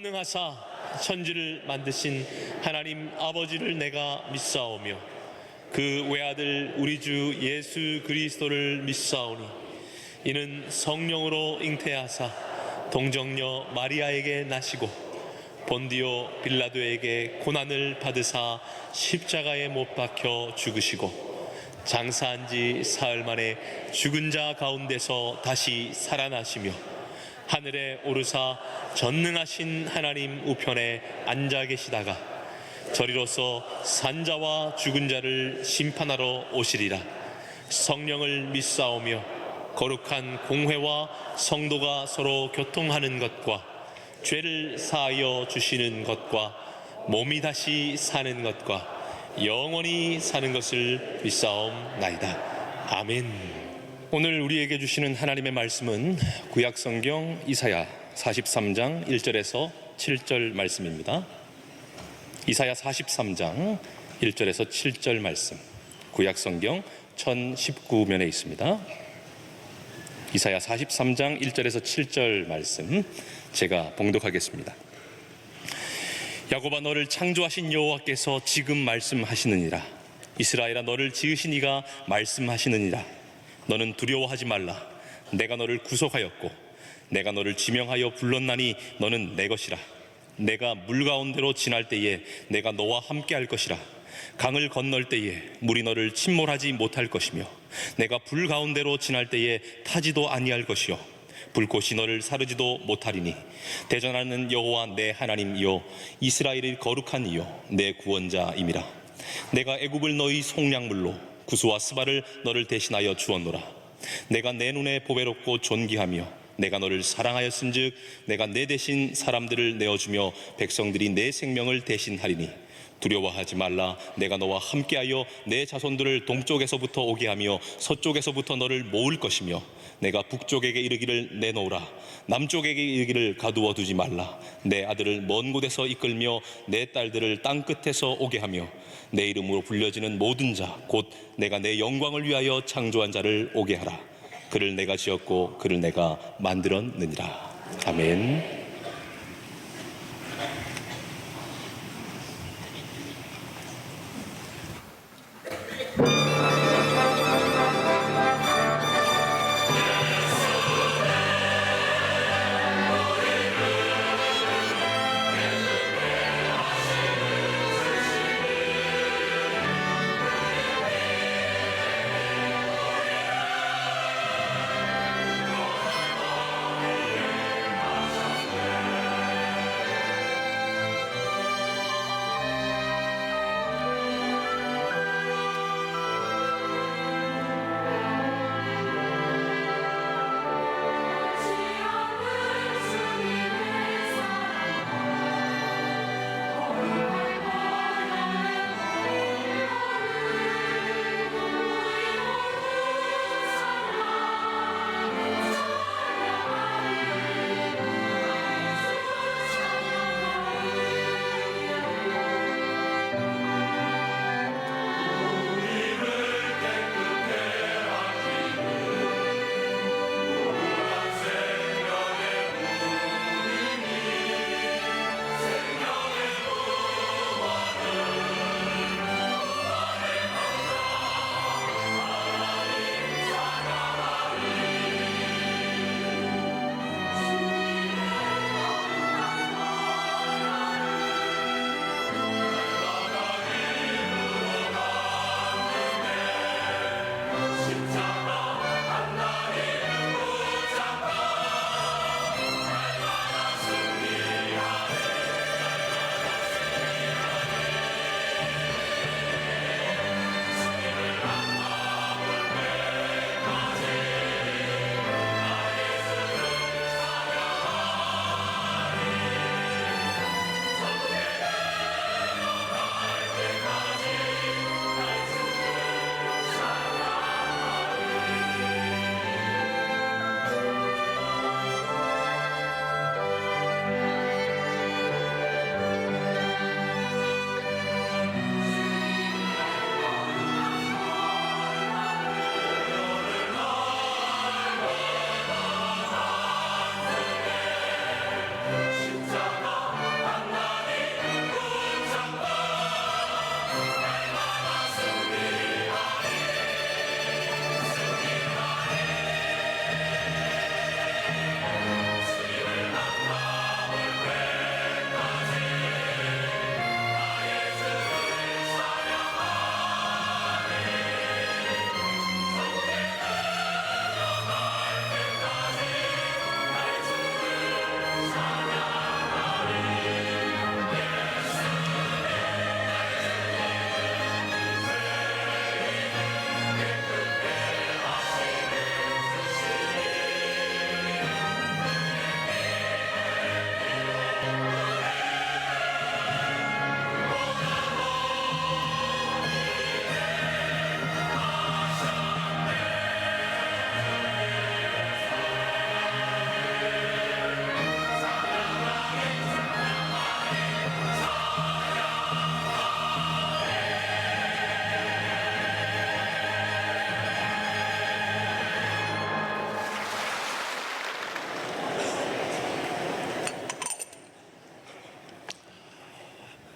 전능하사 천지를 만드신 하나님 아버지를 내가 믿사오며 그 외아들 우리 주 예수 그리스도를 믿사오니 이는 성령으로 잉태하사 동정녀 마리아에게 나시고 본디오 빌라도에게 고난을 받으사 십자가에 못 박혀 죽으시고 장사한 지 사흘 만에 죽은 자 가운데서 다시 살아나시며 하늘에 오르사 전능하신 하나님 우편에 앉아 계시다가 저리로서 산자와 죽은 자를 심판하러 오시리라. 성령을 믿사오며 거룩한 공회와 성도가 서로 교통하는 것과 죄를 사하여 주시는 것과 몸이 다시 사는 것과 영원히 사는 것을 믿사옵나이다. 아멘. 오늘 우리에게 주시는 하나님의 말씀은 구약성경 이사야 43장 1절에서 7절 말씀입니다. 이사야 43장 1절에서 7절 말씀, 구약성경 1019면에 있습니다. 이사야 43장 1절에서 7절 말씀 제가 봉독하겠습니다. 야곱아, 너를 창조하신 여호와께서 지금 말씀하시느니라. 이스라엘아, 너를 지으신 이가 말씀하시느니라. 너는 두려워하지 말라. 내가 너를 구속하였고 내가 너를 지명하여 불렀나니 너는 내 것이라. 내가 물 가운데로 지날 때에 내가 너와 함께 할 것이라. 강을 건널 때에 물이 너를 침몰하지 못할 것이며 내가 불 가운데로 지날 때에 타지도 아니할 것이요 불꽃이 너를 사르지도 못하리니 대전하는 여호와 내 하나님이요 이스라엘의 거룩한 이요 내 구원자임이라. 내가 애굽을 너희 속량물로 구스와 스바를 너를 대신하여 주었노라. 내가 내 눈에 보배롭고 존귀하며 내가 너를 사랑하였은즉 내가 내 대신 사람들을 내어주며 백성들이 내 생명을 대신하리니 두려워하지 말라. 내가 너와 함께하여 내 자손들을 동쪽에서부터 오게 하며 서쪽에서부터 너를 모을 것이며 내가 북쪽에게 이르기를 내놓으라. 남쪽에게 이르기를 가두어 두지 말라. 내 아들을 먼 곳에서 이끌며 내 딸들을 땅끝에서 오게 하며 내 이름으로 불려지는 모든 자 곧 내가 내 영광을 위하여 창조한 자를 오게 하라. 그를 내가 지었고 그를 내가 만들었느니라. 아멘.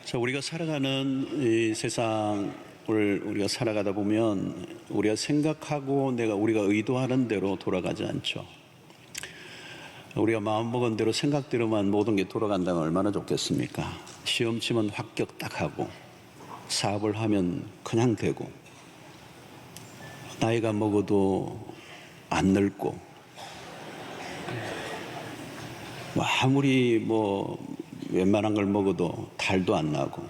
자, 우리가 살아가는 이 세상을 우리가 살아가다 보면 우리가 생각하고 우리가 의도하는 대로 돌아가지 않죠. 우리가 마음먹은 대로 생각대로만 모든 게 돌아간다면 얼마나 좋겠습니까? 시험 치면 합격 딱 하고, 사업을 하면 그냥 되고, 나이가 먹어도 안 늙고, 아무리 웬만한 걸 먹어도 탈도 안 나고,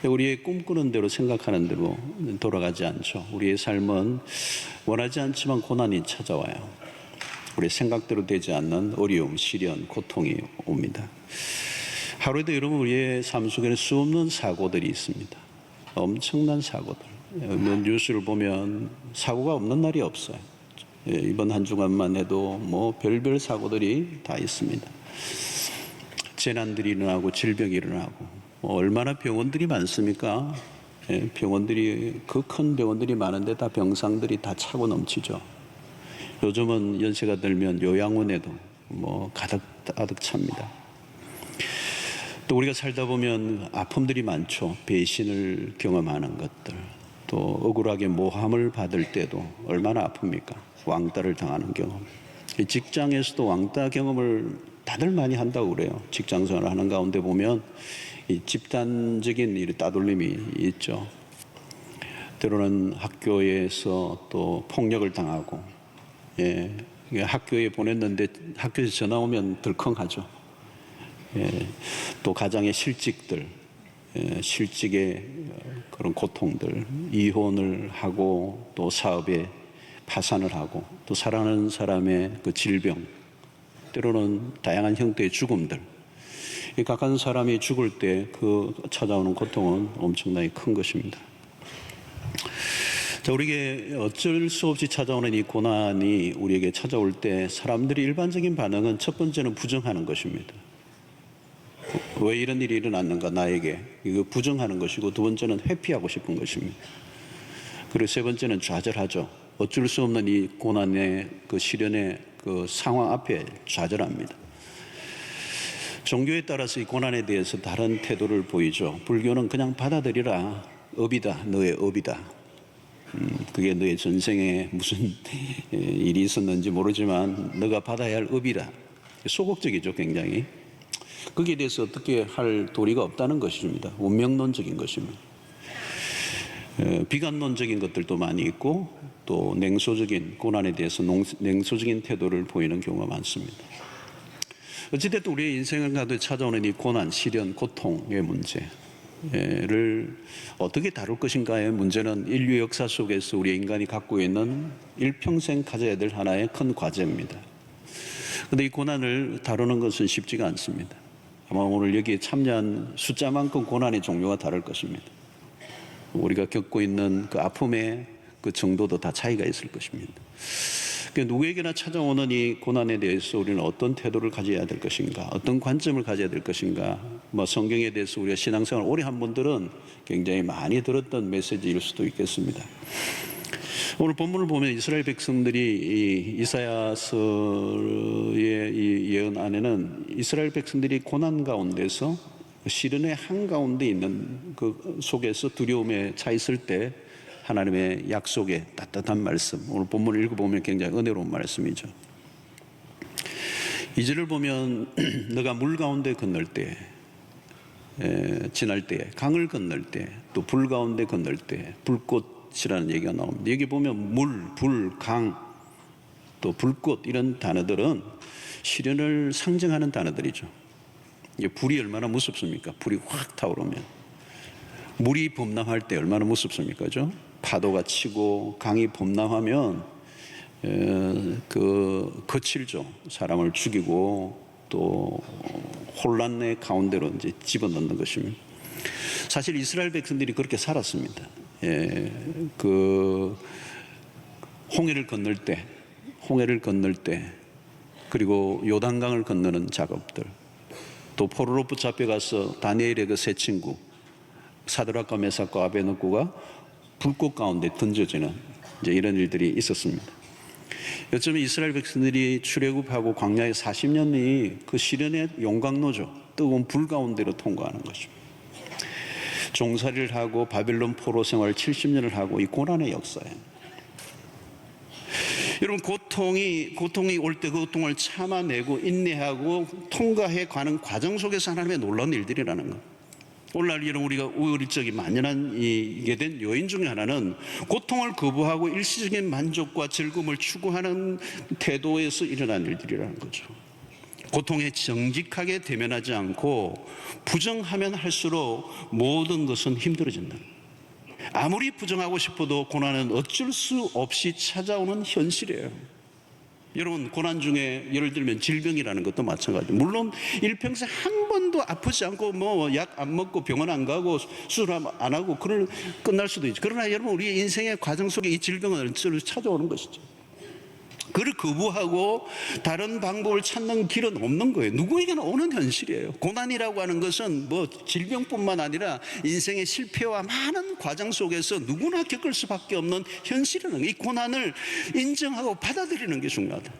우리의 꿈꾸는 대로 생각하는 대로 돌아가지 않죠. 우리의 삶은 원하지 않지만 고난이 찾아와요. 우리 생각대로 되지 않는 어려움, 시련, 고통이 옵니다. 하루에도 여러분 우리의 삶 속에는 수없는 사고들이 있습니다. 엄청난 사고들. 뉴스를 보면 사고가 없는 날이 없어요. 이번 한 주간만 해도 별별 사고들이 다 있습니다. 재난들이 일어나고 질병이 일어나고 얼마나 병원들이 많습니까? 병원들이 그 큰 병원들이 많은데 다 병상들이 다 차고 넘치죠. 요즘은 연세가 들면 요양원에도 가득 찹니다. 또 우리가 살다 보면 아픔들이 많죠. 배신을 경험하는 것들, 또 억울하게 모함을 받을 때도 얼마나 아픕니까? 왕따를 당하는 경험. 직장에서도 왕따 경험을 다들 많이 한다고 그래요. 직장 생활을 하는 가운데 보면 이 집단적인 따돌림이 있죠. 때로는 학교에서 또 폭력을 당하고, 학교에 보냈는데 학교에서 전화 오면 덜컹하죠. 또 가정의 실직들, 실직의 그런 고통들, 이혼을 하고 또 사업에 파산을 하고 또 사랑하는 사람의 그 질병, 때로는 다양한 형태의 죽음들, 각한 사람이 죽을 때 그 찾아오는 고통은 엄청나게 큰 것입니다. 자, 우리에게 어쩔 수 없이 찾아오는 이 고난이 우리에게 찾아올 때 사람들이 일반적인 반응은 첫 번째는 부정하는 것입니다. 왜 이런 일이 일어났는가 나에게, 이거 부정하는 것이고, 두 번째는 회피하고 싶은 것입니다. 그리고 세 번째는 좌절하죠. 어쩔 수 없는 이 고난의 그 시련의 그 상황 앞에 좌절합니다. 종교에 따라서 이 고난에 대해서 다른 태도를 보이죠. 불교는 그냥 받아들이라, 업이다, 너의 업이다. 그게 너의 전생에 무슨 일이 있었는지 모르지만 너가 받아야 할 업이다. 소극적이죠, 굉장히. 거기에 대해서 어떻게 할 도리가 없다는 것입니다. 운명론적인 것입니다. 비관론적인 것들도 많이 있고, 또 냉소적인 고난에 대해서 냉소적인 태도를 보이는 경우가 많습니다. 어찌됐든 우리의 인생을 가도 찾아오는 이 고난, 시련, 고통의 문제를 어떻게 다룰 것인가의 문제는 인류 역사 속에서 우리 인간이 갖고 있는 일평생 가져야 될 하나의 큰 과제입니다. 그런데 이 고난을 다루는 것은 쉽지가 않습니다. 아마 오늘 여기에 참여한 숫자만큼 고난의 종류가 다를 것입니다. 우리가 겪고 있는 그 아픔의 그 정도도 다 차이가 있을 것입니다. 누구에게나 찾아오는 이 고난에 대해서 우리는 어떤 태도를 가져야 될 것인가, 어떤 관점을 가져야 될 것인가, 성경에 대해서 우리가 신앙생활 오래 한 분들은 굉장히 많이 들었던 메시지일 수도 있겠습니다. 오늘 본문을 보면 이스라엘 백성들이 이 이사야서의 이 예언 안에는 이스라엘 백성들이 고난 가운데서 시련의 한가운데 있는 그 속에서 두려움에 차 있을 때 하나님의 약속의 따뜻한 말씀, 오늘 본문을 읽어보면 굉장히 은혜로운 말씀이죠. 2절을 보면 너가 물 가운데 건널 때, 지날 때, 강을 건널 때, 또 불 가운데 건널 때, 불꽃이라는 얘기가 나옵니다. 여기 보면 물, 불, 강, 또 불꽃 이런 단어들은 시련을 상징하는 단어들이죠. 불이 얼마나 무섭습니까? 불이 확 타오르면. 물이 범람할 때 얼마나 무섭습니까? 그죠? 파도가 치고 강이 범람하면 거칠죠. 사람을 죽이고 또 혼란의 가운데로 이제 집어넣는 것입니다. 사실 이스라엘 백성들이 그렇게 살았습니다. 그 홍해를 건널 때, 그리고 요단강을 건너는 작업들, 또 포로로 붙잡혀가서 다니엘의 그 세 친구 사드락과 메삭과 아베느고가 불꽃 가운데 던져지는 이제 이런 일들이 있었습니다. 요즘 이스라엘 백성들이 출애굽하고 광야의 40년이 그 시련의 용광로죠. 뜨거운 불 가운데로 통과하는 것입니다. 종살이를 하고 바벨론 포로 생활 70년을 하고 이 고난의 역사예요. 여러분, 고통이 올 때 그 고통을 참아내고 인내하고 통과해 가는 과정 속에서 하나님의 놀라운 일들이라는 것. 오늘날 여러분, 우리가 우울일 적이 만연하게 된 요인 중에 하나는 고통을 거부하고 일시적인 만족과 즐거움을 추구하는 태도에서 일어난 일들이라는 거죠. 고통에 정직하게 대면하지 않고 부정하면 할수록 모든 것은 힘들어진다. 아무리 부정하고 싶어도 고난은 어쩔 수 없이 찾아오는 현실이에요. 여러분, 고난 중에 예를 들면 질병이라는 것도 마찬가지예요. 물론 일평생 한 번도 아프지 않고 뭐 약 안 먹고 병원 안 가고 수술 안 하고 끝날 수도 있죠. 그러나 여러분, 우리 인생의 과정 속에 이 질병은 어쩔 수 찾아오는 것이죠. 그를 거부하고 다른 방법을 찾는 길은 없는 거예요. 누구에게나 오는 현실이에요. 고난이라고 하는 것은 뭐 질병뿐만 아니라 인생의 실패와 많은 과정 속에서 누구나 겪을 수밖에 없는 현실이라는 거예요. 이 고난을 인정하고 받아들이는 게 중요하다.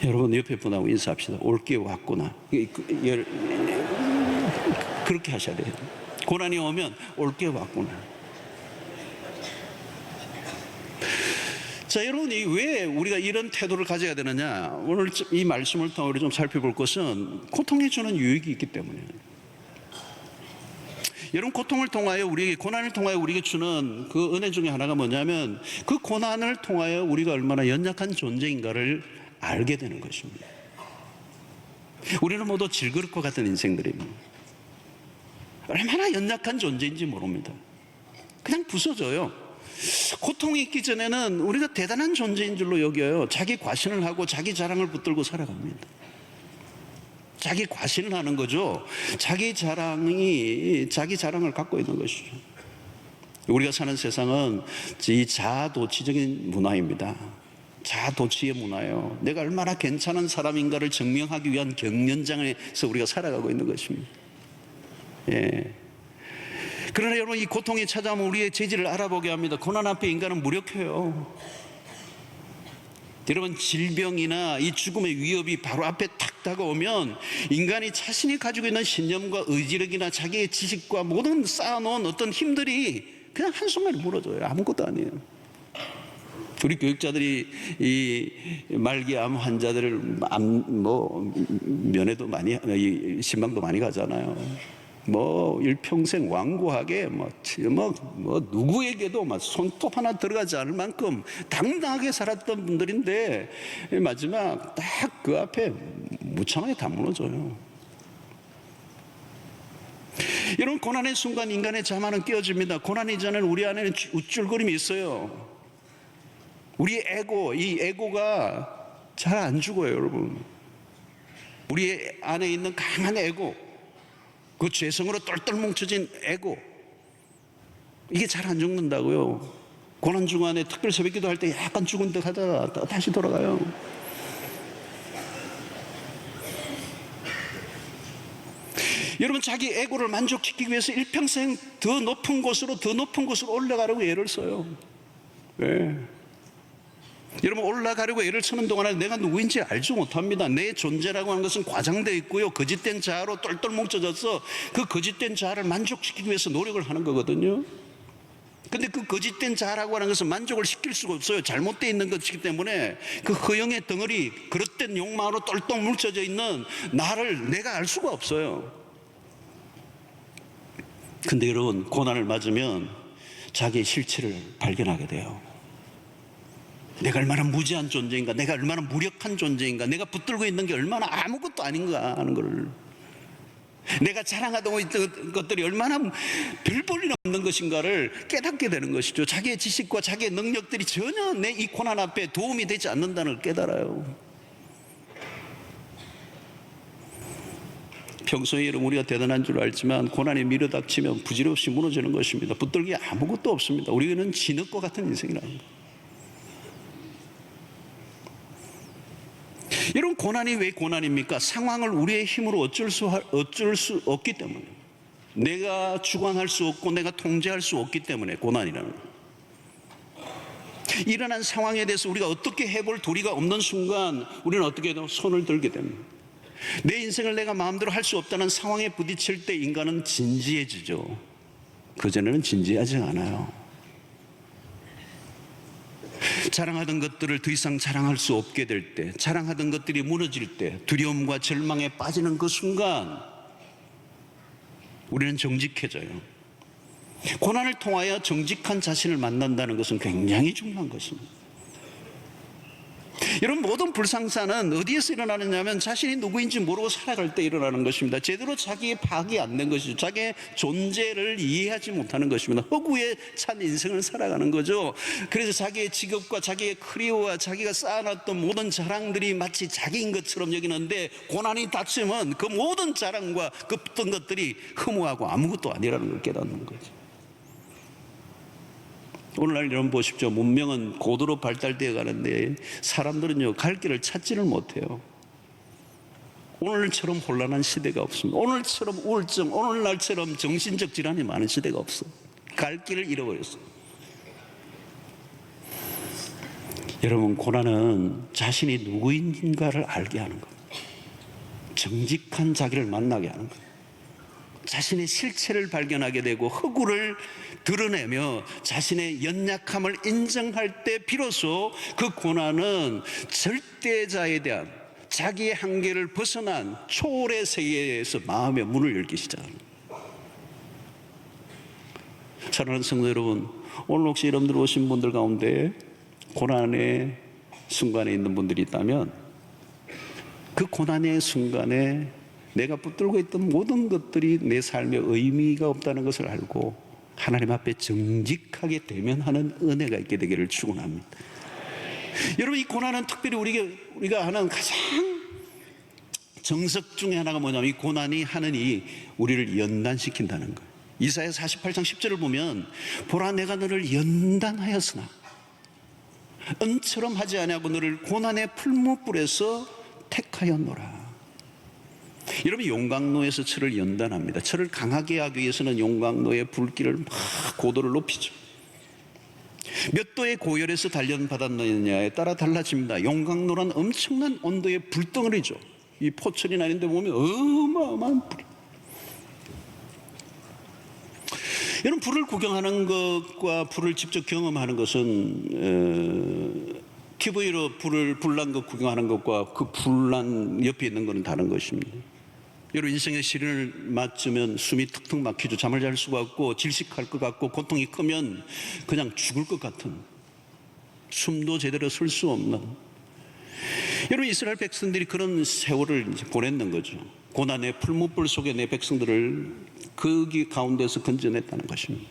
여러분, 옆에 분하고 인사합시다. 올게 왔구나. 그렇게 하셔야 돼요. 고난이 오면 올게 왔구나. 자, 여러분이 왜 우리가 이런 태도를 가져야 되느냐? 오늘 이 말씀을 통해 우리 좀 살펴볼 것은 고통이 주는 유익이 있기 때문이에요. 여러분, 고통을 통하여 우리에게, 고난을 통하여 우리에게 주는 그 은혜 중에 하나가 뭐냐면 그 고난을 통하여 우리가 얼마나 연약한 존재인가를 알게 되는 것입니다. 우리는 모두 질그릇 것 같은 인생들입니다. 얼마나 연약한 존재인지 모릅니다. 그냥 부서져요. 고통이 있기 전에는 우리가 대단한 존재인 줄로 여겨요. 자기 과신을 하고 자기 자랑을 붙들고 살아갑니다. 자기 과신을 하는 거죠. 자기 자랑을 갖고 있는 것이죠. 우리가 사는 세상은 이 자아도취적인 문화입니다. 자아도취의 문화예요. 내가 얼마나 괜찮은 사람인가를 증명하기 위한 경연장에서 우리가 살아가고 있는 것입니다. 예. 그러나 여러분, 이 고통이 찾아오면 우리의 재질을 알아보게 합니다. 고난 앞에 인간은 무력해요. 여러분, 질병이나 이 죽음의 위협이 바로 앞에 탁 다가오면 인간이 자신이 가지고 있는 신념과 의지력이나 자기의 지식과 모든 쌓아놓은 어떤 힘들이 그냥 한순간에 무너져요. 아무것도 아니에요. 우리 교육자들이 이 말기암 환자들을 면회도 많이, 신방도 많이 가잖아요. 일평생 완고하게 누구에게도 손톱 하나 들어가지 않을 만큼 당당하게 살았던 분들인데 마지막 딱 그 앞에 무참하게 다 무너져요. 이런 고난의 순간 인간의 자만은 깨어집니다. 고난이 전에는 우리 안에는 우쭐거림이 있어요. 우리의 에고, 이 에고가 잘 안 죽어요, 여러분. 우리 안에 있는 강한 에고, 그 죄성으로 똘똘 뭉쳐진 에고, 이게 잘 안 죽는다고요. 고난 중간에 특별 새벽기도 할 때 약간 죽은 듯 하다가 다시 돌아가요. 여러분, 자기 에고를 만족시키기 위해서 일평생 더 높은 곳으로 올라가려고 애를 써요. 왜? 여러분, 올라가려고 애를 쓰는 동안에 내가 누구인지 알지 못합니다. 내 존재라고 하는 것은 과장되어 있고요, 거짓된 자아로 똘똘 뭉쳐져서 그 거짓된 자아를 만족시키기 위해서 노력을 하는 거거든요. 근데 그 거짓된 자아라고 하는 것은 만족을 시킬 수가 없어요. 잘못되어 있는 것이기 때문에 그 허영의 덩어리, 그릇된 욕망으로 똘똘 뭉쳐져 있는 나를 내가 알 수가 없어요. 근데 여러분, 고난을 맞으면 자기의 실체를 발견하게 돼요. 내가 얼마나 무지한 존재인가, 내가 얼마나 무력한 존재인가, 내가 붙들고 있는 게 얼마나 아무것도 아닌가 하는 걸, 내가 자랑하던 것들이 얼마나 별 볼일 없는 것인가를 깨닫게 되는 것이죠. 자기의 지식과 자기의 능력들이 전혀 내 이 고난 앞에 도움이 되지 않는다는 걸 깨달아요. 평소에 여러분, 우리가 대단한 줄 알지만 고난이 밀어닥치면 부질없이 무너지는 것입니다. 붙들기 아무것도 없습니다. 우리는 진흙과 같은 인생이라는 거예요. 이런 고난이 왜 고난입니까? 상황을 우리의 힘으로 어쩔 수 없기 때문에, 내가 주관할 수 없고 내가 통제할 수 없기 때문에 고난이라는 거예요. 일어난 상황에 대해서 우리가 어떻게 해볼 도리가 없는 순간 우리는 어떻게 해도 손을 들게 됩니다. 내 인생을 내가 마음대로 할 수 없다는 상황에 부딪힐 때 인간은 진지해지죠. 그전에는 진지하지 않아요. 자랑하던 것들을 더 이상 자랑할 수 없게 될 때, 자랑하던 것들이 무너질 때, 두려움과 절망에 빠지는 그 순간 우리는 정직해져요. 고난을 통하여 정직한 자신을 만난다는 것은 굉장히 중요한 것입니다. 여러분, 모든 불상사는 어디에서 일어나느냐면 자신이 누구인지 모르고 살아갈 때 일어나는 것입니다. 제대로 자기의 파악이 안 된 것이죠. 자기의 존재를 이해하지 못하는 것입니다. 허구에 찬 인생을 살아가는 거죠. 그래서 자기의 직업과 자기의 커리어와 자기가 쌓아놨던 모든 자랑들이 마치 자기인 것처럼 여기는데, 고난이 닥치면 그 모든 자랑과 그 어떤 것들이 허무하고 아무것도 아니라는 걸 깨닫는 거죠. 오늘날 여러분 보십시오. 문명은 고도로 발달되어 가는데 사람들은요, 갈 길을 찾지를 못해요. 오늘처럼 혼란한 시대가 없습니다. 오늘처럼 우울증, 오늘날처럼 정신적 질환이 많은 시대가 없어. 갈 길을 잃어버렸어요. 여러분, 고난은 자신이 누구인가를 알게 하는 거예요. 정직한 자기를 만나게 하는 거예요. 자신의 실체를 발견하게 되고 허구를 드러내며 자신의 연약함을 인정할 때 비로소 그 고난은 절대자에 대한 자기의 한계를 벗어난 초월의 세계에서 마음의 문을 열기 시작합니다. 사랑하는 성도 여러분, 오늘 혹시 여러분들 오신 분들 가운데 고난의 순간에 있는 분들이 있다면, 그 고난의 순간에 내가 붙들고 있던 모든 것들이 내 삶에 의미가 없다는 것을 알고 하나님 앞에 정직하게 대면하는 은혜가 있게 되기를 축원합니다. 여러분, 이 고난은 특별히 우리가 하는 가장 정석 중에 하나가 뭐냐면, 이 고난이 하는 이 우리를 연단시킨다는 거예요. 이사야 48장 10절을 보면, 보라 내가 너를 연단하였으나 은처럼 하지 아니하고 너를 고난의 풀무불에서 택하였노라. 여러분, 용광로에서 철을 연단합니다. 철을 강하게 하기 위해서는 용광로의 불길을 막 고도를 높이죠. 몇 도의 고열에서 단련받았느냐에 따라 달라집니다. 용광로란 엄청난 온도의 불덩어리죠. 이 포천이 아닌데 보면 어마어마한 불. 여러분, 불을 구경하는 것과 불을 직접 경험하는 것은 TV로 불난 것 구경하는 것과 그 불난 옆에 있는 것은 다른 것입니다. 여러분, 인생의 시련을 맞으면 숨이 턱턱 막히죠. 잠을 잘 수가 없고 질식할 것 같고 고통이 크면 그냥 죽을 것 같은, 숨도 제대로 설 수 없는, 여러분, 이스라엘 백성들이 그런 세월을 이제 보냈는 거죠. 고난의 풀무불 속에 내 백성들을 거기 가운데서 건져냈다는 것입니다.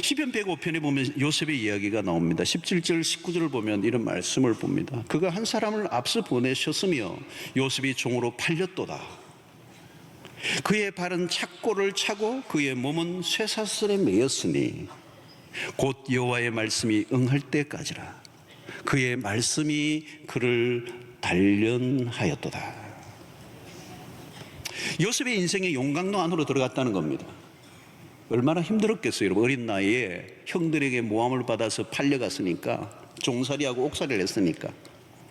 시편 105편에 보면 요셉의 이야기가 나옵니다. 17절 19절을 보면 이런 말씀을 봅니다. 그가 한 사람을 앞서 보내셨으며 요셉이 종으로 팔렸도다. 그의 발은 착고를 차고 그의 몸은 쇠사슬에 매였으니 곧 여호와의 말씀이 응할 때까지라. 그의 말씀이 그를 단련하였도다. 요셉의 인생의 용광로 안으로 들어갔다는 겁니다. 얼마나 힘들었겠어요, 여러분. 어린 나이에 형들에게 모함을 받아서 팔려갔으니까, 종살이하고 옥살이를 했으니까.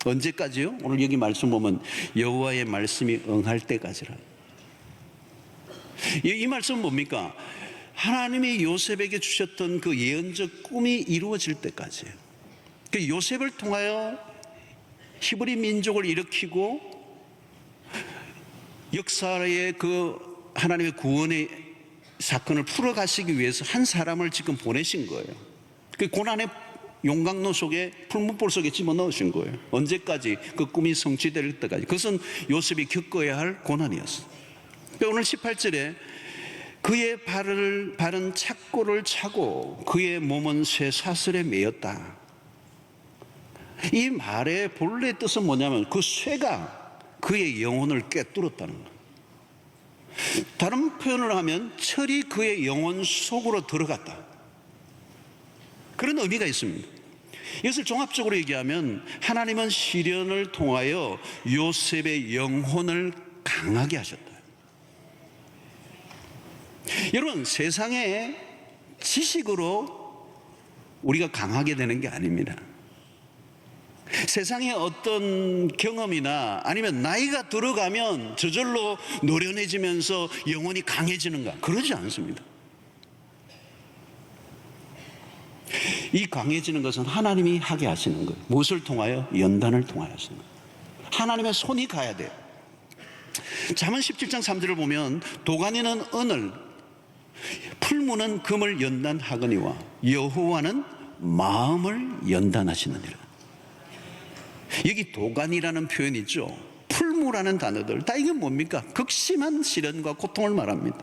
언제까지요? 오늘 여기 말씀 보면 여호와의 말씀이 응할 때까지라. 이 말씀은 뭡니까? 하나님이 요셉에게 주셨던 그 예언적 꿈이 이루어질 때까지예요. 그 요셉을 통하여 히브리 민족을 일으키고 역사의 그 하나님의 구원의 사건을 풀어가시기 위해서 한 사람을 지금 보내신 거예요. 그 고난의 용광로 속에, 풀무불 속에 집어넣으신 거예요. 언제까지? 그 꿈이 성취될 때까지. 그것은 요셉이 겪어야 할 고난이었어요. 오늘 18절에 그의 발은 착고를 차고 그의 몸은 쇠사슬에 매였다. 이 말의 본래 뜻은 뭐냐면 그 쇠가 그의 영혼을 꿰뚫었다는 거예요. 다른 표현을 하면 철이 그의 영혼 속으로 들어갔다. 그런 의미가 있습니다. 이것을 종합적으로 얘기하면 하나님은 시련을 통하여 요셉의 영혼을 강하게 하셨다. 여러분, 세상의 지식으로 우리가 강하게 되는 게 아닙니다. 세상의 어떤 경험이나 아니면 나이가 들어가면 저절로 노련해지면서 영혼이 강해지는가? 그러지 않습니다. 이 강해지는 것은 하나님이 하게 하시는 거예요. 무엇을 통하여? 연단을 통하여 하시는 거예요. 하나님의 손이 가야 돼요. 잠언 17장 3절을 보면 도가니는 은을, 풀무는 금을 연단하거니와 여호와는 마음을 연단하시느니라. 여기 도가니라는 표현이 있죠. 풀무라는 단어들 다 이게 뭡니까? 극심한 시련과 고통을 말합니다.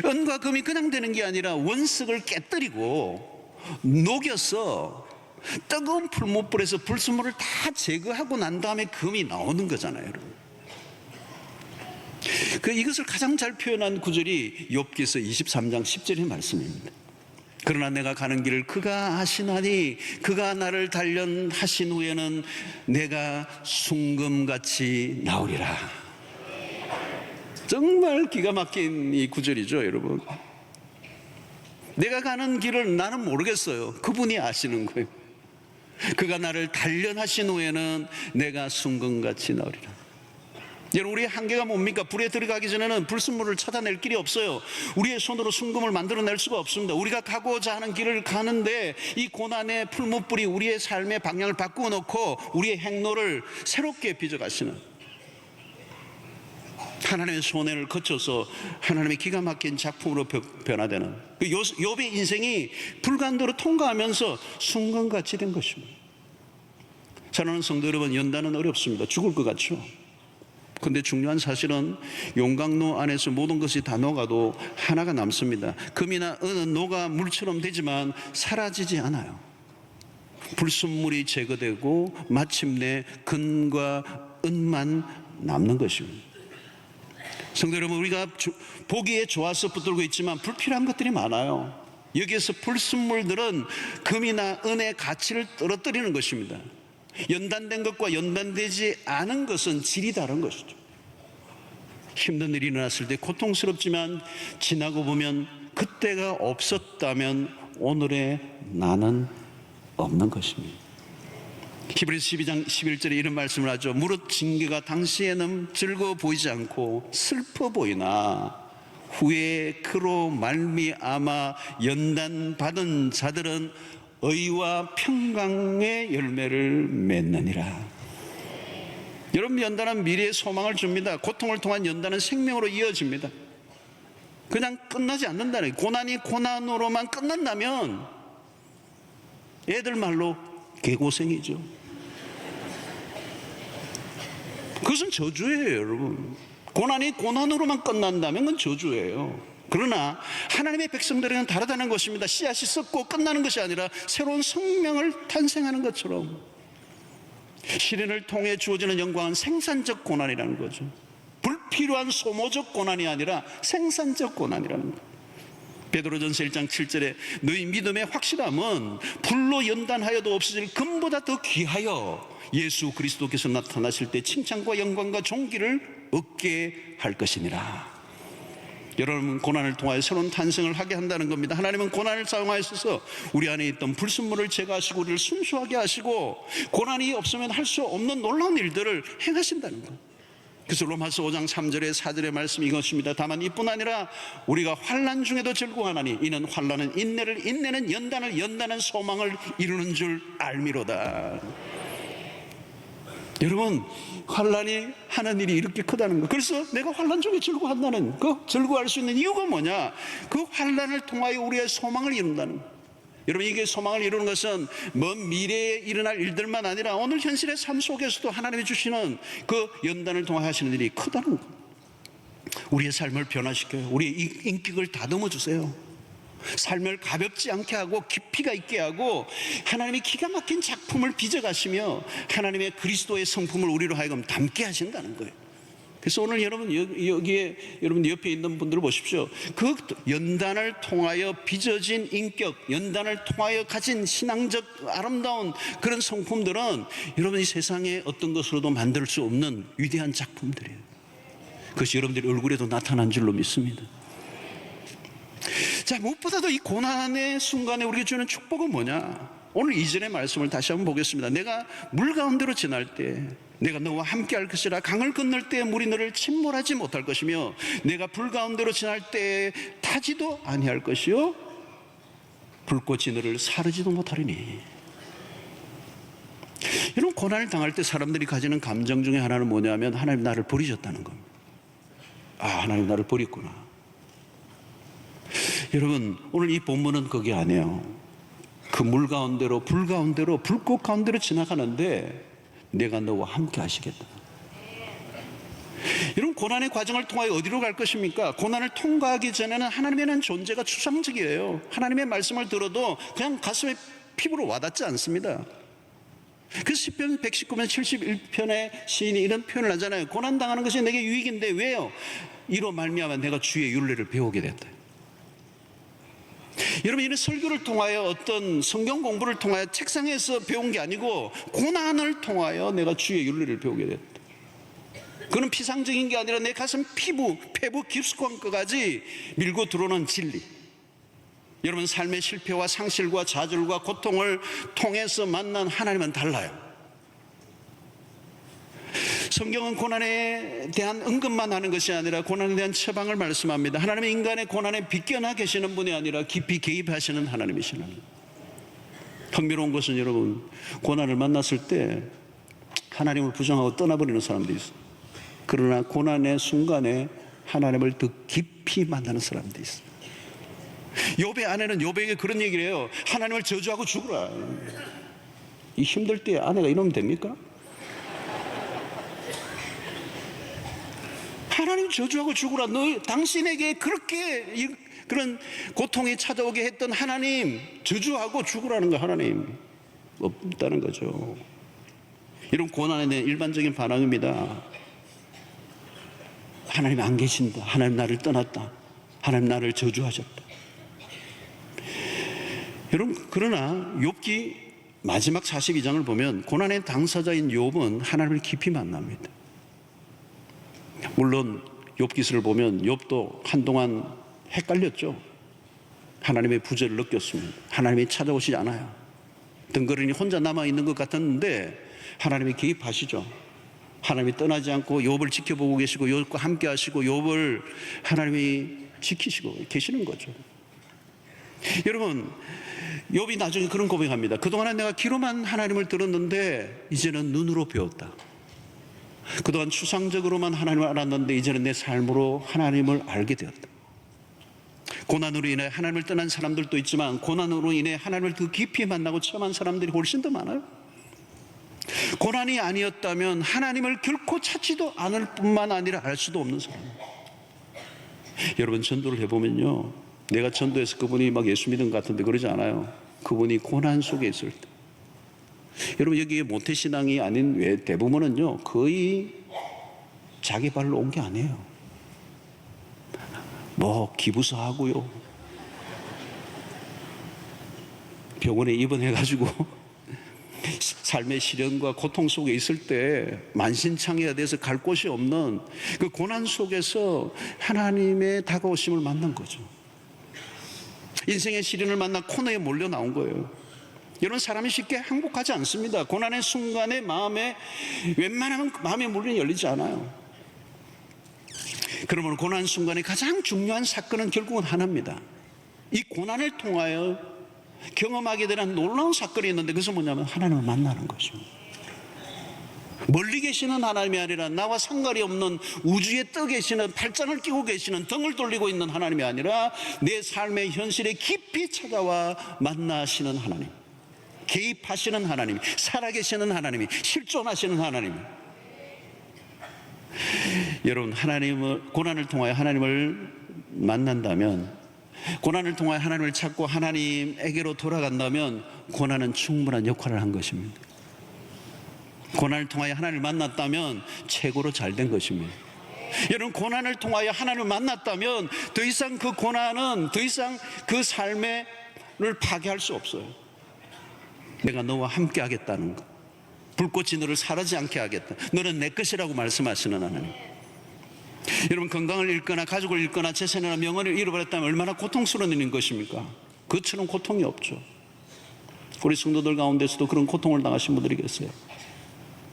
은과 금이 그냥 되는 게 아니라 원석을 깨뜨리고 녹여서 뜨거운 풀무불에서 불순물을 다 제거하고 난 다음에 금이 나오는 거잖아요, 여러분. 이것을 가장 잘 표현한 구절이 욥기서 23장 10절의 말씀입니다. 그러나 내가 가는 길을 그가 하시나니 그가 나를 단련하신 후에는 내가 순금같이 나오리라. 정말 기가 막힌 이 구절이죠, 여러분. 내가 가는 길을 나는 모르겠어요. 그분이 아시는 거예요. 그가 나를 단련하신 후에는 내가 순금같이 나오리라. 여러분, 우리의 한계가 뭡니까? 불에 들어가기 전에는 불순물을 찾아낼 길이 없어요. 우리의 손으로 순금을 만들어낼 수가 없습니다. 우리가 가고자 하는 길을 가는데 이 고난의 풀무불이 우리의 삶의 방향을 바꾸어 놓고 우리의 행로를 새롭게 빚어가시는 하나님의 손해를 거쳐서 하나님의 기가 막힌 작품으로 변화되는 욥의 인생이 불간도로 통과하면서 순금같이 된 것입니다. 사랑하는 성도 여러분, 연단은 어렵습니다. 죽을 것 같죠? 근데 중요한 사실은 용광로 안에서 모든 것이 다 녹아도 하나가 남습니다. 금이나 은은 녹아 물처럼 되지만 사라지지 않아요. 불순물이 제거되고 마침내 금과 은만 남는 것입니다. 성도 여러분, 우리가 보기에 좋아서 붙들고 있지만 불필요한 것들이 많아요. 여기에서 불순물들은 금이나 은의 가치를 떨어뜨리는 것입니다. 연단된 것과 연단되지 않은 것은 질이 다른 것이죠. 힘든 일이 일어났을 때 고통스럽지만 지나고 보면 그때가 없었다면 오늘의 나는 없는 것입니다. 히브리서 12장 11절에 이런 말씀을 하죠. 무릇 징계가 당시에는 즐거워 보이지 않고 슬퍼 보이나 후에 그로 말미암아 연단받은 자들은 의와 평강의 열매를 맺느니라. 여러분, 연단은 미래의 소망을 줍니다. 고통을 통한 연단은 생명으로 이어집니다. 그냥 끝나지 않는다는 거예요. 고난이 고난으로만 끝난다면 애들 말로 개고생이죠. 그것은 저주예요, 여러분. 고난이 고난으로만 끝난다면 그건 저주예요. 그러나 하나님의 백성들에게는 다르다는 것입니다. 씨앗이 썩고 끝나는 것이 아니라 새로운 생명을 탄생하는 것처럼 시련을 통해 주어지는 영광은 생산적 고난이라는 거죠. 불필요한 소모적 고난이 아니라 생산적 고난이라는 거예요. 베드로전서 1장 7절에 너희 믿음의 확실함은 불로 연단하여도 없어질 금보다 더 귀하여 예수 그리스도께서 나타나실 때 칭찬과 영광과 존귀를 얻게 할 것이니라. 여러분, 고난을 통하여 새로운 탄생을 하게 한다는 겁니다. 하나님은 고난을 사용하셔서 우리 안에 있던 불순물을 제거하시고 우리를 순수하게 하시고 고난이 없으면 할 수 없는 놀라운 일들을 행하신다는 거예요. 그래서 로마서 5장 3절에 4절의 말씀이 이것입니다. 다만 이뿐 아니라 우리가 환난 중에도 즐거워하나니 이는 환난은 인내를, 인내는 연단을, 연단은 소망을 이루는 줄 알미로다. 여러분, 환난이 하는 일이 이렇게 크다는 거. 그래서 내가 환난 중에 즐거워한다는 그 즐거워할 수 있는 이유가 뭐냐? 그 환난을 통하여 우리의 소망을 이룬다는 거. 여러분, 이게 소망을 이루는 것은 먼 미래에 일어날 일들만 아니라 오늘 현실의 삶 속에서도 하나님이 주시는 그 연단을 통해 하시는 일이 크다는 거. 우리의 삶을 변화시켜요. 우리의 인격을 다듬어 주세요. 삶을 가볍지 않게 하고 깊이가 있게 하고 하나님이 기가 막힌 작품을 빚어가시며 하나님의 그리스도의 성품을 우리로 하여금 담게 하신다는 거예요. 그래서 오늘 여러분 여기에 여러분 옆에 있는 분들 보십시오. 그 연단을 통하여 빚어진 인격, 연단을 통하여 가진 신앙적 아름다운 그런 성품들은 여러분이 세상에 어떤 것으로도 만들 수 없는 위대한 작품들이에요. 그것이 여러분들의 얼굴에도 나타난 줄로 믿습니다. 자, 무엇보다도 이 고난의 순간에 우리가 주는 축복은 뭐냐? 오늘 이전의 말씀을 다시 한번 보겠습니다. 내가 물 가운데로 지날 때 내가 너와 함께 할 것이라. 강을 건널 때 물이 너를 침몰하지 못할 것이며 내가 불 가운데로 지날 때 타지도 아니할 것이요 불꽃이 너를 사르지도 못하리니. 이런 고난을 당할 때 사람들이 가지는 감정 중에 하나는 뭐냐면 하나님 나를 버리셨다는 겁니다. 아, 하나님 나를 버렸구나. 여러분, 오늘 이 본문은 그게 아니에요. 그 물 가운데로, 불 가운데로, 불꽃 가운데로 지나가는데 내가 너와 함께 하시겠다. 이런 고난의 과정을 통하여 어디로 갈 것입니까? 고난을 통과하기 전에는 하나님이라는 존재가 추상적이에요. 하나님의 말씀을 들어도 그냥 가슴에 피부로 와닿지 않습니다. 그 시편 119편 71편의 시인이 이런 표현을 하잖아요. 고난당하는 것이 내게 유익인데 왜요? 이로 말미암아 내가 주의 율례를 배우게 됐다. 여러분, 이런 설교를 통하여 어떤 성경 공부를 통하여 책상에서 배운 게 아니고 고난을 통하여 내가 주의 율례를 배우게 됐다. 그건 피상적인 게 아니라 내 가슴 피부, 폐부 깊숙한 것까지 밀고 들어오는 진리. 여러분, 삶의 실패와 상실과 좌절과 고통을 통해서 만난 하나님은 달라요. 성경은 고난에 대한 언급만 하는 것이 아니라 고난에 대한 처방을 말씀합니다. 하나님은 인간의 고난에 비껴나 계시는 분이 아니라 깊이 개입하시는 하나님이시는. 흥미로운 것은 여러분, 고난을 만났을 때 하나님을 부정하고 떠나버리는 사람도 있어요. 그러나 고난의 순간에 하나님을 더 깊이 만나는 사람도 있어요. 욥의 아내는 욥에게 그런 얘기를 해요. 하나님을 저주하고 죽으라. 이 힘들 때 아내가 이러면 됩니까? 하나님 저주하고 죽으라. 너 당신에게 그렇게 그런 고통이 찾아오게 했던 하나님 저주하고 죽으라는 거 하나님 없다는 거죠. 이런 고난에 대한 일반적인 반응입니다. 하나님 안 계신다. 하나님 나를 떠났다. 하나님 나를 저주하셨다. 여러분, 그러나 욥기 마지막 42장을 보면 고난의 당사자인 욥은 하나님을 깊이 만납니다. 물론 욥기서를 보면 욥도 한동안 헷갈렸죠. 하나님의 부재를 느꼈습니다. 하나님이 찾아오시지 않아요. 덩그러니 혼자 남아있는 것 같았는데 하나님이 개입하시죠. 하나님이 떠나지 않고 욥을 지켜보고 계시고 욥과 함께 하시고 욥을 하나님이 지키시고 계시는 거죠. 여러분, 욥이 나중에 그런 고백합니다. 그동안은 내가 귀로만 하나님을 들었는데 이제는 눈으로 배웠다. 그동안 추상적으로만 하나님을 알았는데 이제는 내 삶으로 하나님을 알게 되었다. 고난으로 인해 하나님을 떠난 사람들도 있지만 고난으로 인해 하나님을 더 깊이 만나고 체험한 사람들이 훨씬 더 많아요. 고난이 아니었다면 하나님을 결코 찾지도 않을 뿐만 아니라 알 수도 없는 사람. 여러분, 전도를 해보면요, 내가 전도해서 그분이 막 예수 믿은 것 같은데 그러지 않아요. 그분이 고난 속에 있을 때. 여러분, 여기에 모태신앙이 아닌 외 대부분은요 거의 자기 발로 온 게 아니에요. 뭐 기부서 하고요, 병원에 입원해가지고 삶의 시련과 고통 속에 있을 때 만신창이가 돼서 갈 곳이 없는 그 고난 속에서 하나님의 다가오심을 만난 거죠. 인생의 시련을 만나 코너에 몰려 나온 거예요. 여러분, 사람이 쉽게 행복하지 않습니다. 고난의 순간에 마음에 웬만하면 마음의 문이 열리지 않아요. 그러면 고난 순간에 가장 중요한 사건은 결국은 하나입니다. 이 고난을 통하여 경험하게 되는 놀라운 사건이 있는데 그것은 뭐냐면 하나님을 만나는 거죠. 멀리 계시는 하나님이 아니라 나와 상관이 없는 우주에 떠 계시는, 팔짱을 끼고 계시는, 등을 돌리고 있는 하나님이 아니라 내 삶의 현실에 깊이 찾아와 만나시는 하나님, 개입하시는 하나님, 살아계시는 하나님이, 실존하시는 하나님. 여러분, 하나님을, 고난을 통하여 하나님을 만난다면, 고난을 통하여 하나님을 찾고 하나님에게로 돌아간다면 고난은 충분한 역할을 한 것입니다. 고난을 통하여 하나님을 만났다면 최고로 잘된 것입니다. 여러분, 고난을 통하여 하나님을 만났다면 더 이상 그 고난은 더 이상 그 삶을 파괴할 수 없어요. 내가 너와 함께 하겠다는 것, 불꽃이 너를 사라지지 않게 하겠다, 너는 내 것이라고 말씀하시는 하나님. 여러분, 건강을 잃거나 가족을 잃거나 재산이나 명언을 잃어버렸다면 얼마나 고통스러운 일인 것입니까? 그처럼 고통이 없죠. 우리 성도들 가운데서도 그런 고통을 당하신 분들이 계세요.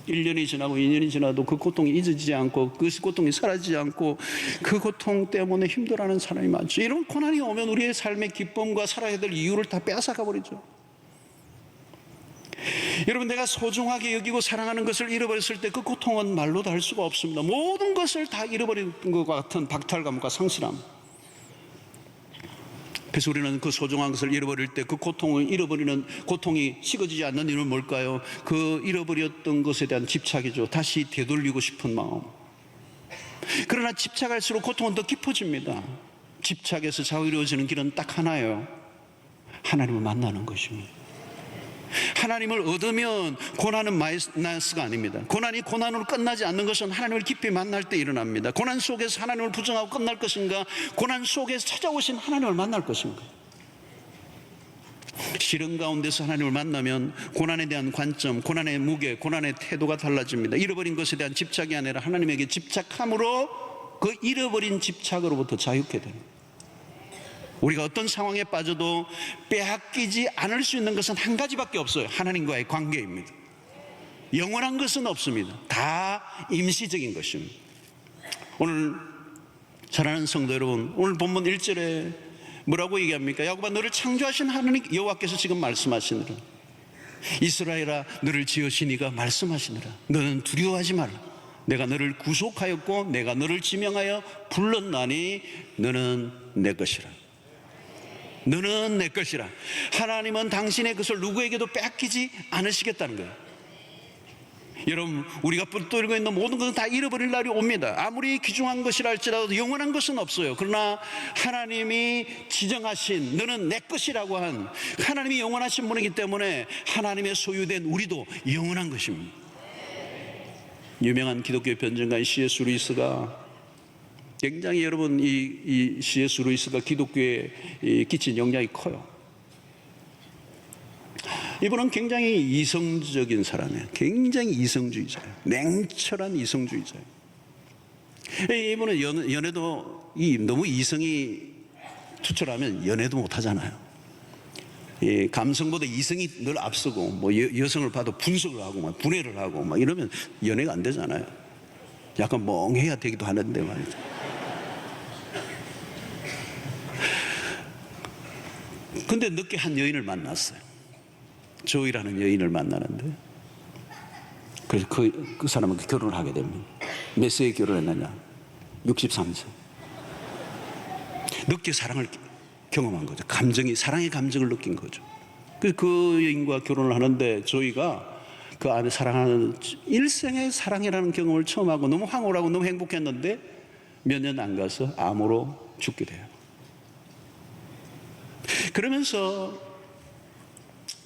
1년이 지나고 2년이 지나도 그 고통이 잊어지지 않고 그 고통이 사라지지 않고 그 고통 때문에 힘들어하는 사람이 많죠. 이런 고난이 오면 우리의 삶의 기쁨과 살아야 될 이유를 다 빼앗아가 버리죠. 여러분, 내가 소중하게 여기고 사랑하는 것을 잃어버렸을 때 그 고통은 말로도 할 수가 없습니다. 모든 것을 다 잃어버린 것 같은 박탈감과 상실함. 그래서 우리는 그 소중한 것을 잃어버릴 때 그 고통을 잃어버리는 고통이 식어지지 않는 이유는 뭘까요? 그 잃어버렸던 것에 대한 집착이죠. 다시 되돌리고 싶은 마음. 그러나 집착할수록 고통은 더 깊어집니다. 집착에서 자유로워지는 길은 딱 하나예요. 하나님을 만나는 것입니다. 하나님을 얻으면 고난은 마이너스가 아닙니다. 고난이 고난으로 끝나지 않는 것은 하나님을 깊이 만날 때 일어납니다. 고난 속에서 하나님을 부정하고 끝날 것인가, 고난 속에서 찾아오신 하나님을 만날 것인가. 시련 가운데서 하나님을 만나면 고난에 대한 관점, 고난의 무게, 고난의 태도가 달라집니다. 잃어버린 것에 대한 집착이 아니라 하나님에게 집착함으로 그 잃어버린 집착으로부터 자유케 됩니다. 우리가 어떤 상황에 빠져도 빼앗기지 않을 수 있는 것은 한 가지밖에 없어요. 하나님과의 관계입니다. 영원한 것은 없습니다. 다 임시적인 것입니다. 오늘 사랑하는 성도 여러분, 오늘 본문 1절에 뭐라고 얘기합니까? 야곱아, 너를 창조하신 하나님 여호와께서 지금 말씀하시느라, 이스라엘아, 너를 지으신 이가 말씀하시느라, 너는 두려워하지 말라. 내가 너를 구속하였고 내가 너를 지명하여 불렀나니 너는 내 것이라. 너는 내 것이라. 하나님은 당신의 것을 누구에게도 뺏기지 않으시겠다는 거예요. 여러분, 우리가 붙들고 있는 모든 것은 다 잃어버릴 날이 옵니다. 아무리 귀중한 것이라 할지라도 영원한 것은 없어요. 그러나 하나님이 지정하신 너는 내 것이라고 한 하나님이 영원하신 분이기 때문에 하나님의 소유된 우리도 영원한 것입니다. 유명한 기독교 변증가인 C.S. 루이스가 굉장히, 여러분, 이 C.S. 루이스가 기독교에 끼친 영향이 커요. 이분은 굉장히 이성적인 사람이에요. 굉장히 이성주의자예요. 냉철한 이성주의자예요. 이분은 연애도 너무 이성이 투철하면 연애도 못하잖아요. 감성보다 이성이 늘 앞서고, 뭐 여성을 봐도 분석을 하고 막 분해를 하고 막 이러면 연애가 안 되잖아요. 약간 멍해야 되기도 하는데 말이죠. 근데 늦게 한 여인을 만났어요. 조이라는 여인을 만나는데, 그래서 그 사람은 결혼을 하게 됩니다. 몇 세에 결혼했느냐? 63세. 늦게 사랑을 경험한 거죠. 사랑의 감정을 느낀 거죠. 그래서 그 여인과 결혼을 하는데, 조이가 그 안에 사랑하는 일생의 사랑이라는 경험을 처음 하고 너무 황홀하고 너무 행복했는데 몇 년 안 가서 암으로 죽게 돼요. 그러면서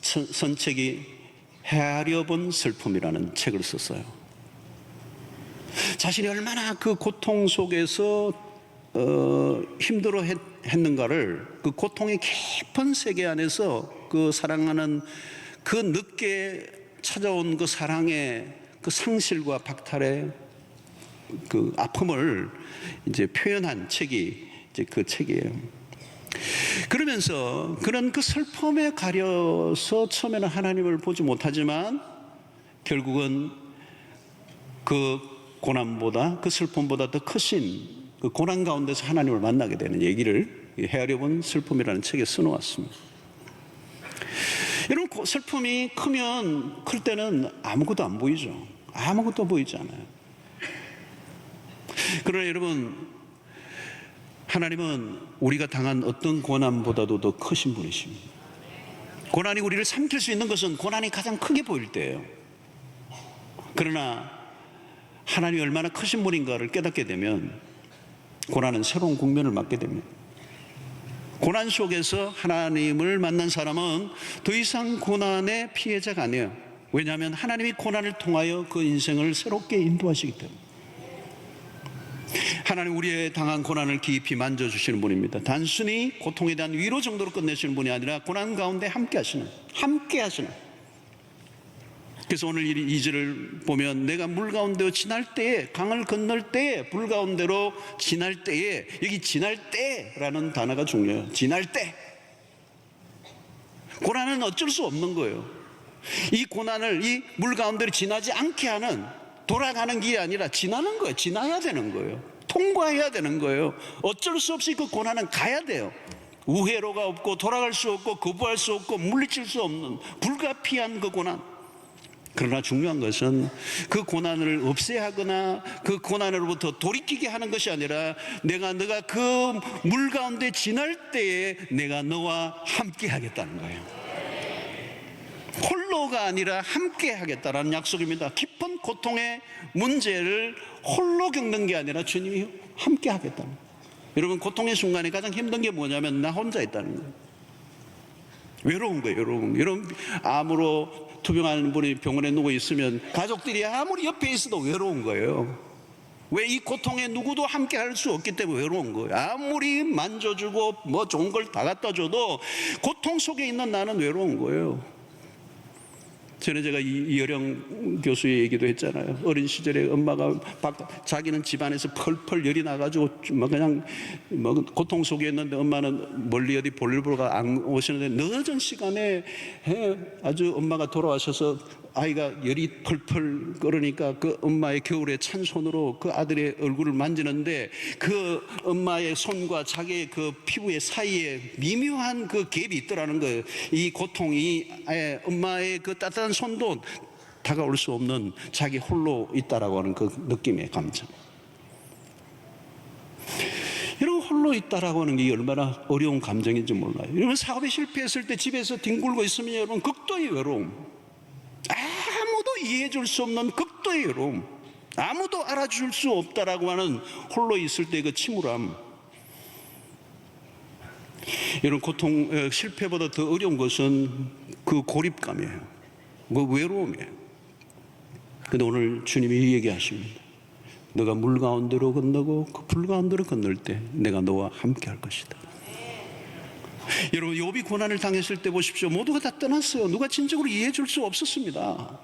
선책이 헤아려 본 슬픔이라는 책을 썼어요. 자신이 얼마나 그 고통 속에서 힘들어 했는가를, 그 고통의 깊은 세계 안에서 그 사랑하는 그 늦게 찾아온 그 사랑의 그 상실과 박탈의 그 아픔을 이제 표현한 책이 이제 그 책이에요. 그러면서 그런 그 슬픔에 가려서 처음에는 하나님을 보지 못하지만 결국은 그 고난보다, 그 슬픔보다 더 크신 그 고난 가운데서 하나님을 만나게 되는 얘기를 헤아려 본 슬픔이라는 책에 써놓았습니다. 이런 슬픔이 클 때는 아무것도 안 보이죠. 아무것도 보이지 않아요. 그러나 여러분, 하나님은 우리가 당한 어떤 고난보다도 더 크신 분이십니다. 고난이 우리를 삼킬 수 있는 것은 고난이 가장 크게 보일 때예요. 그러나 하나님이 얼마나 크신 분인가를 깨닫게 되면 고난은 새로운 국면을 맞게 됩니다. 고난 속에서 하나님을 만난 사람은 더 이상 고난의 피해자가 아니에요. 왜냐하면 하나님이 고난을 통하여 그 인생을 새롭게 인도하시기 때문에. 하나님 우리의 당한 고난을 깊이 만져주시는 분입니다. 단순히 고통에 대한 위로 정도로 끝내시는 분이 아니라 고난 가운데 함께 하시는. 그래서 오늘 2절을 보면 내가 물 가운데로 지날 때에, 강을 건널 때에, 불 가운데로 지날 때에, 여기 지날 때라는 단어가 중요해요. 지날 때. 고난은 어쩔 수 없는 거예요. 이 고난을 이 물 가운데를 지나지 않게 하는, 돌아가는 길이 아니라 지나는 거예요. 지나야 되는 거예요. 통과해야 되는 거예요. 어쩔 수 없이 그 고난은 가야 돼요. 우회로가 없고 돌아갈 수 없고 거부할 수 없고 물리칠 수 없는 불가피한 그 고난. 그러나 중요한 것은 그 고난을 없애야 하거나 그 고난으로부터 돌이키게 하는 것이 아니라 너가 그 물 가운데 지날 때에 내가 너와 함께 하겠다는 거예요. 홀로가 아니라 함께 하겠다라는 약속입니다. 깊은 고통의 문제를 홀로 겪는 게 아니라 주님이 함께 하겠다는 거예요. 여러분, 고통의 순간에 가장 힘든 게 뭐냐면 나 혼자 있다는 거예요. 외로운 거예요. 여러분, 암으로 투병하는 분이 병원에 누워 있으면 가족들이 아무리 옆에 있어도 외로운 거예요. 왜? 이 고통에 누구도 함께 할 수 없기 때문에 외로운 거예요. 아무리 만져주고 뭐 좋은 걸 다 갖다 줘도 고통 속에 있는 나는 외로운 거예요. 전에 제가 이여령 교수의 얘기도 했잖아요. 어린 시절에 엄마가 자기는 집안에서 펄펄 열이 나가지고 그냥 고통 속에 있는데 엄마는 멀리 어디 볼일 보러 안 오시는데 늦은 시간에 아주 엄마가 돌아와셔서 아이가 열이 펄펄 끓으니까 그 엄마의 겨울에 찬 손으로 그 아들의 얼굴을 만지는데 그 엄마의 손과 자기의 그 피부의 사이에 미묘한 그 갭이 있더라는 거예요. 이 고통이 엄마의 그 따뜻한 손도 다가올 수 없는 자기 홀로 있다라고 하는 그 느낌의 감정. 여러분, 홀로 있다라고 하는 게 얼마나 어려운 감정인지 몰라요. 여러분, 사업에 실패했을 때 집에서 뒹굴고 있으면 여러분 극도의 외로움, 아무도 이해해 줄 수 없는 극도의 외로움, 아무도 알아줄 수 없다라고 하는 홀로 있을 때 그 침울함. 여러분, 고통, 실패보다 더 어려운 것은 그 고립감이에요. 그 외로움이에요. 근데 오늘 주님이 얘기하십니다. 너가 물 가운데로 건너고 그 불 가운데로 건널 때 내가 너와 함께 할 것이다. 여러분, 욥이 고난을 당했을 때 보십시오. 모두가 다 떠났어요. 누가 진정으로 이해해 줄 수 없었습니다.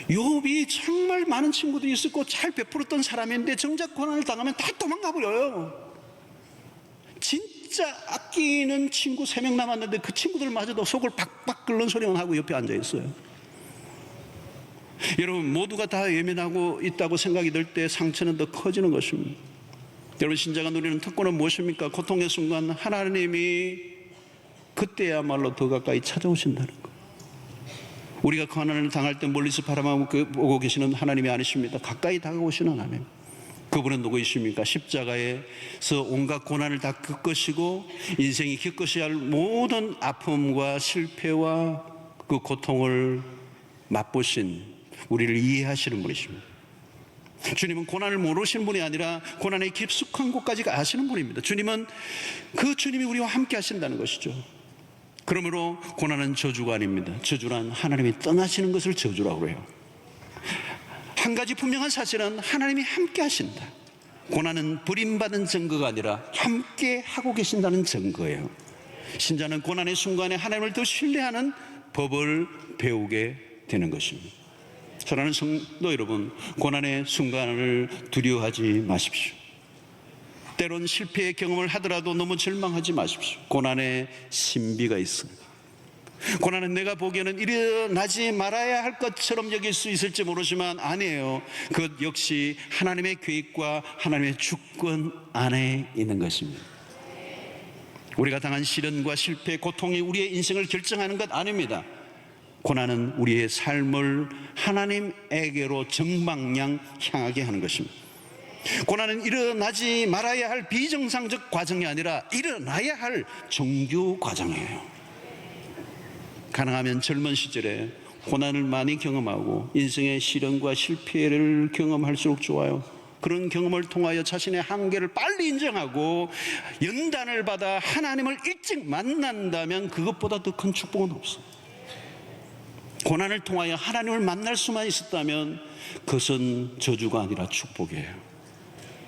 욥이 정말 많은 친구들이 있었고 잘 베풀었던 사람인데 정작 고난을 당하면 다 도망가 버려요. 진짜 아끼는 친구 3명 남았는데 그 친구들마저도 속을 박박 끓는 소리만 하고 옆에 앉아 있어요. 여러분, 모두가 다 예민하고 있다고 생각이 들 때 상처는 더 커지는 것입니다. 여러분, 신자가 누리는 특권은 무엇입니까? 고통의 순간 하나님이 그때야말로 더 가까이 찾아오신다는 것. 우리가 고난을 당할 때 멀리서 바라보고 계시는 하나님이 아니십니다. 가까이 다가오시는 하나님. 그분은 누구이십니까? 십자가에서 온갖 고난을 다 겪으시고 인생이 겪으셔야 할 모든 아픔과 실패와 그 고통을 맛보신 우리를 이해하시는 분이십니다. 주님은 고난을 모르시는 분이 아니라 고난의 깊숙한 곳까지 아시는 분입니다. 그 주님이 우리와 함께 하신다는 것이죠. 그러므로 고난은 저주가 아닙니다. 저주란 하나님이 떠나시는 것을 저주라고 해요. 한 가지 분명한 사실은 하나님이 함께 하신다. 고난은 버림받은 증거가 아니라 함께 하고 계신다는 증거예요. 신자는 고난의 순간에 하나님을 더 신뢰하는 법을 배우게 되는 것입니다. 사랑하는 성도 여러분, 고난의 순간을 두려워하지 마십시오. 때론 실패의 경험을 하더라도 너무 절망하지 마십시오. 고난의 신비가 있습니다. 고난은 내가 보기에는 일어나지 말아야 할 것처럼 여길 수 있을지 모르지만 아니에요. 그것 역시 하나님의 계획과 하나님의 주권 안에 있는 것입니다. 우리가 당한 시련과 실패, 고통이 우리의 인생을 결정하는 것 아닙니다. 고난은 우리의 삶을 하나님에게로 정방향 향하게 하는 것입니다. 고난은 일어나지 말아야 할 비정상적 과정이 아니라 일어나야 할 정규 과정이에요. 가능하면 젊은 시절에 고난을 많이 경험하고 인생의 시련과 실패를 경험할수록 좋아요. 그런 경험을 통하여 자신의 한계를 빨리 인정하고 연단을 받아 하나님을 일찍 만난다면 그것보다 더 큰 축복은 없어요. 고난을 통하여 하나님을 만날 수만 있었다면 그것은 저주가 아니라 축복이에요.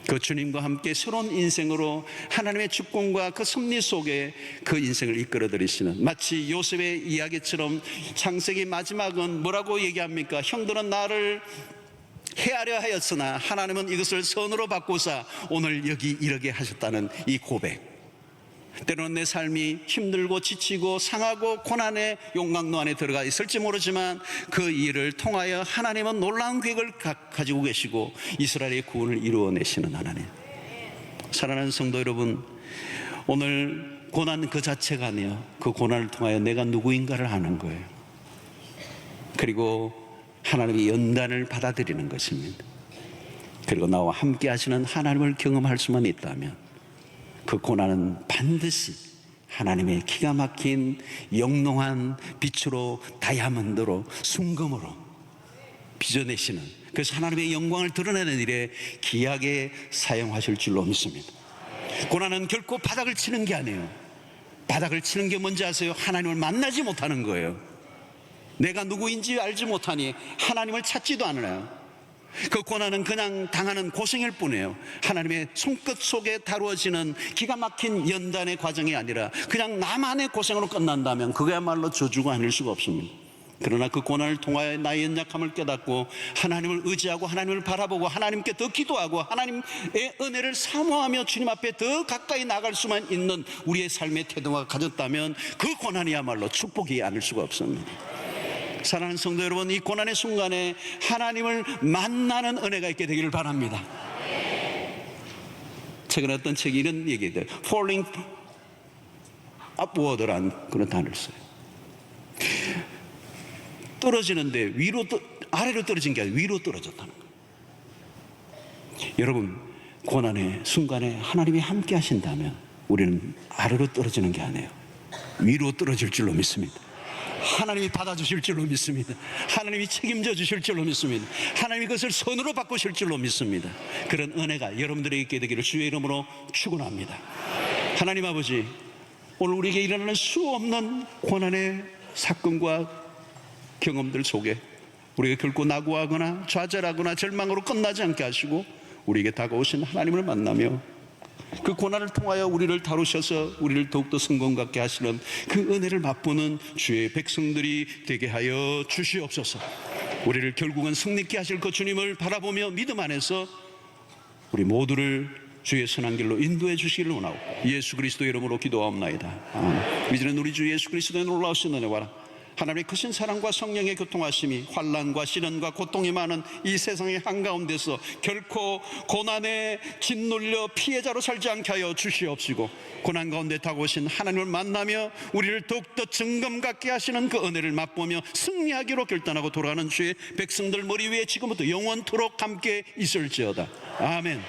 그 주님과 함께 새로운 인생으로 하나님의 주권과 그 섭리 속에 그 인생을 이끌어들이시는, 마치 요셉의 이야기처럼 창세기 마지막은 뭐라고 얘기합니까? 형들은 나를 해하려 하였으나 하나님은 이것을 선으로 바꾸사 오늘 여기 이르게 하셨다는 이 고백. 때로는 내 삶이 힘들고 지치고 상하고 고난의 용광로 안에 들어가 있을지 모르지만 그 일을 통하여 하나님은 놀라운 계획을 가지고 계시고 이스라엘의 구원을 이루어내시는 하나님. 사랑하는 성도 여러분, 오늘 고난 그 자체가 아니에요. 그 고난을 통하여 내가 누구인가를 아는 거예요. 그리고 하나님의 연단을 받아들이는 것입니다. 그리고 나와 함께 하시는 하나님을 경험할 수만 있다면 그 고난은 반드시 하나님의 기가 막힌 영롱한 빛으로 다이아몬드로 순금으로 빚어내시는, 그래서 하나님의 영광을 드러내는 일에 귀하게 사용하실 줄로 믿습니다. 고난은 결코 바닥을 치는 게 아니에요. 바닥을 치는 게 뭔지 아세요? 하나님을 만나지 못하는 거예요. 내가 누구인지 알지 못하니 하나님을 찾지도 않아요. 그 고난은 그냥 당하는 고생일 뿐이에요. 하나님의 손끝 속에 다루어지는 기가 막힌 연단의 과정이 아니라 그냥 나만의 고생으로 끝난다면 그거야말로 저주가 아닐 수가 없습니다. 그러나 그 고난을 통하여 나의 연약함을 깨닫고 하나님을 의지하고 하나님을 바라보고 하나님께 더 기도하고 하나님의 은혜를 사모하며 주님 앞에 더 가까이 나갈 수만 있는 우리의 삶의 태도가 가졌다면 그 고난이야말로 축복이 아닐 수가 없습니다. 사랑하는 성도 여러분, 이 고난의 순간에 하나님을 만나는 은혜가 있게 되기를 바랍니다. 최근에 어떤 책이 이런 얘기해요. Falling upward라는 그런 단어를 써요. 떨어지는데 아래로 떨어진 게 아니라 위로 떨어졌다는 거예요. 여러분, 고난의 순간에 하나님이 함께 하신다면 우리는 아래로 떨어지는 게 아니에요. 위로 떨어질 줄로 믿습니다. 하나님이 받아주실 줄로 믿습니다. 하나님이 책임져 주실 줄로 믿습니다. 하나님이 그것을 선으로 바꾸실 줄로 믿습니다. 그런 은혜가 여러분들에게 있게 되기를 주의 이름으로 축원합니다. 하나님 아버지, 오늘 우리에게 일어나는 수 없는 고난의 사건과 경험들 속에 우리가 결코 낙오하거나 좌절하거나 절망으로 끝나지 않게 하시고 우리에게 다가오신 하나님을 만나며 그 고난을 통하여 우리를 다루셔서 우리를 더욱더 성공 갖게 하시는 그 은혜를 맛보는 주의 백성들이 되게 하여 주시옵소서. 우리를 결국은 승리케 하실 그 주님을 바라보며 믿음 안에서 우리 모두를 주의 선한 길로 인도해 주시기를 원하고 예수 그리스도 이름으로 기도하옵나이다. 아멘. 이제는 우리 주 예수 그리스도의 놀라우신 은혜와 하나님의 크신 사랑과 성령의 교통하심이 환난과 시련과 고통이 많은 이 세상의 한가운데서 결코 고난에 짓눌려 피해자로 살지 않게 하여 주시옵시고 고난 가운데 다가오신 하나님을 만나며 우리를 더욱더 증거 갖게 하시는 그 은혜를 맛보며 승리하기로 결단하고 돌아가는 주의 백성들 머리 위에 지금부터 영원토록 함께 있을지어다. 아멘.